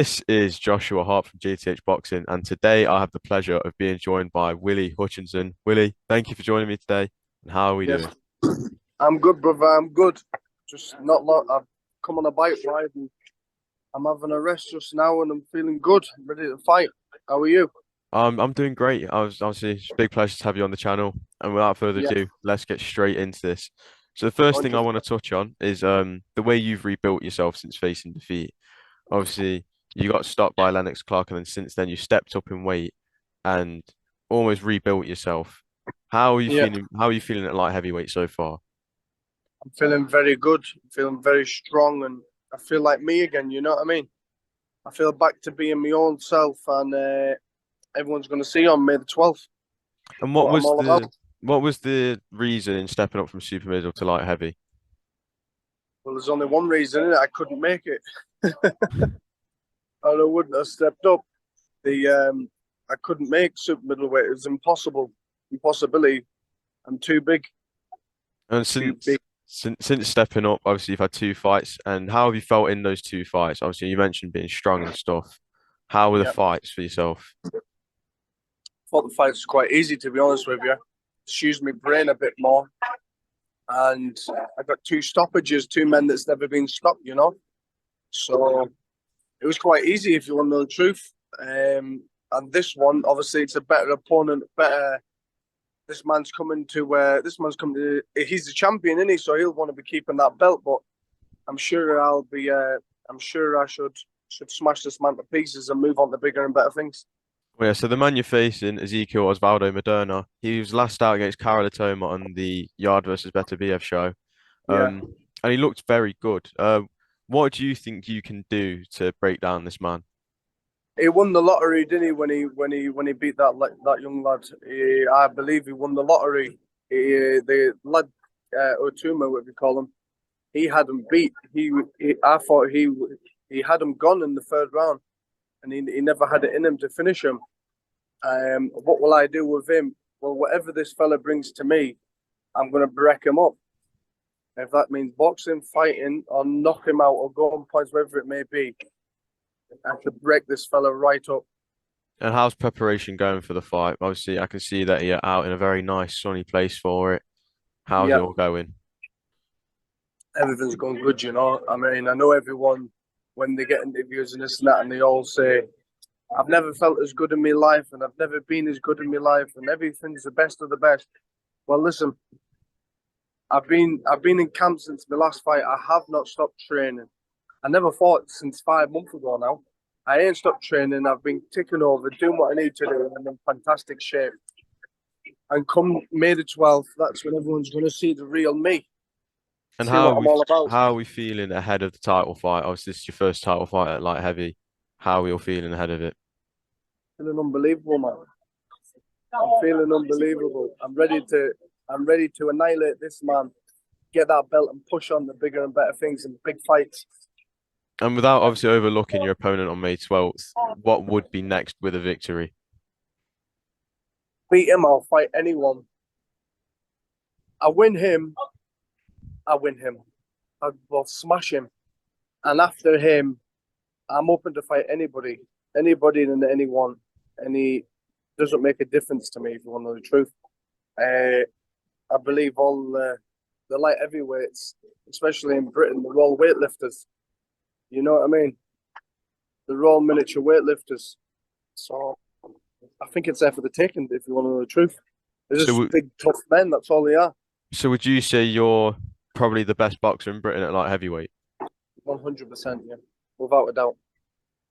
This is Joshua Hart from GTH Boxing, and today I have the pleasure of being joined by Willy Hutchinson. Willy, thank you for joining me today. And how are we Yes, doing? I'm good, brother. I'm good. Just not long. I've come on a bike ride and I'm having a rest just now, and I'm feeling good. I'm ready to fight. How are you? I'm doing great. Obviously it's a big pleasure to have you on the channel. And without further Yeah, ado, let's get straight into this. So the first thing I 100. want to touch on is the way you've rebuilt yourself since facing defeat. Obviously, you got stopped by Lennox Clark, and then since then you stepped up in weight and almost rebuilt yourself. How are you Yeah, feeling? How are you feeling at light heavyweight so far? I'm feeling very good. I'm feeling very strong, and I feel like me again. You know what I mean? I feel back to being my own self, and everyone's going to see on May the 12th And what I'm all about. what was the reason in stepping up from super middle to light heavy? Well, there's only one reason, innit? I couldn't make it, and I wouldn't have stepped up. The I couldn't make super middleweight. It was impossible, impossibility. I'm too big, And too big. since stepping up, obviously you've had two fights, and how have you felt in those two fights? Obviously, you mentioned being strong and stuff. How were the Yeah, fights for yourself? thought the fight was quite easy to be honest with you. Just used my brain a bit more, and I got two stoppages, two men that's never been stopped. So it was quite easy if you want to know the truth. And this one, obviously, it's a better opponent, better. This man's coming to. He's the champion, isn't he? So he'll want to be keeping that belt. But I'm sure I'll be. I'm sure I should smash this man to pieces and move on to bigger and better things. Well, yeah, so the man you're facing, Ezequiel Osvaldo Maderna, he was last out against Karalatoma on the Yard versus Better BF show. Yeah, And he looked very good. What do you think you can do to break down this man? he won the lottery, didn't he? When he beat that young lad, I believe he won the lottery. The lad Otuma, what we call him, he had him beat. I thought he had him gone in the third round, and he never had it in him to finish him. What will I do with him? Well, whatever this fella brings to me, I'm gonna break him up. If that means boxing, fighting, or knock him out, or go on points, wherever it may be, I have to break this fella right up. And how's preparation going for the fight? Obviously, I can see that you're out in a very nice sunny place for it. How's it Yeah, all going? everything's going good, I mean, I know everyone when they get interviews and this and that, and they all say, I've never felt as good in my life, and I've never been as good in my life, and everything's the best of the best. Well, listen, I've been in camp since my last fight. I have not stopped training. I never fought since 5 months ago now. I ain't stopped training. I've been ticking over, doing what I need to do, and I'm in fantastic shape. And come May the 12th, that's when everyone's going to see the real me, And see what I'm all about. how are we feeling ahead of the title fight? Obviously, this is your first title fight at light heavy. How are you feeling ahead of it? Feeling unbelievable, man. I'm feeling unbelievable. I'm ready to annihilate this man, get that belt, and push on the bigger and better things and big fights. And without obviously overlooking your opponent on May 12th, what would be next with a victory? Beat him, I'll fight anyone. I win him, I win him. Will smash him. And after him, I'm open to fight anybody and anyone. Any doesn't make a difference to me if you want to know the truth. I believe all the light heavyweights, especially in Britain, they're all weightlifters. You know what I mean? They're all miniature weightlifters. So I think it's there for the taking if you want to know the truth. They're So, just big, tough men. That's all they are. so would you say you're probably the best boxer in Britain at light heavyweight? 100%, yeah. Without a doubt.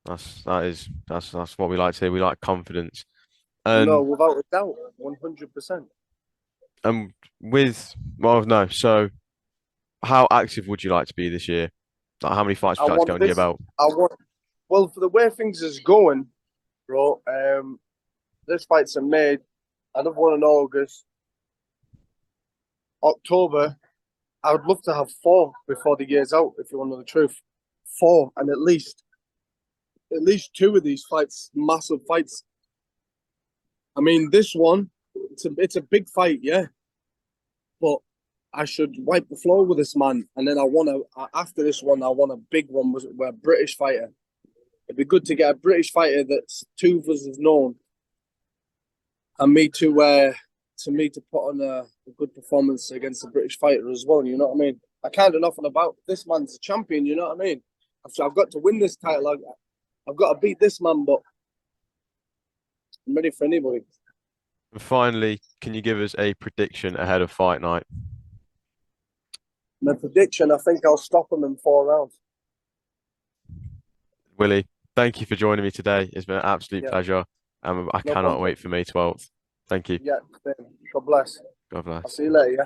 That's what we like to hear. We like confidence. No, And without a doubt. 100%. and with well no, so how active would you like to be this year? Like how many fights I would you like to get want under your this. belt? I want. Well, for the way things is going, bro. This fight's in May. Another one in August, October. I would love to have four before the year's out. If you want to know the truth, four, and at least two of these fights, massive fights. I mean, this one, it's a big fight, yeah. But I should wipe the floor with this man, and then I want to. After this one, I want a big one with a British fighter. it'd be good to get a British fighter that's two of us have known, and me to put on a good performance against a British fighter as well. You know what I mean? I can't do nothing about this man's a champion. You know what I mean? I've got to win this title. I've got to beat this man, but I'm ready for anybody. And finally, can you give us a prediction ahead of fight night? My prediction, I think I'll stop him in 4 rounds. Willy, thank you for joining me today. It's been an absolute pleasure. I No cannot problem. wait for May 12th. Thank you. Yeah, God bless. God bless. I'll see you later, yeah?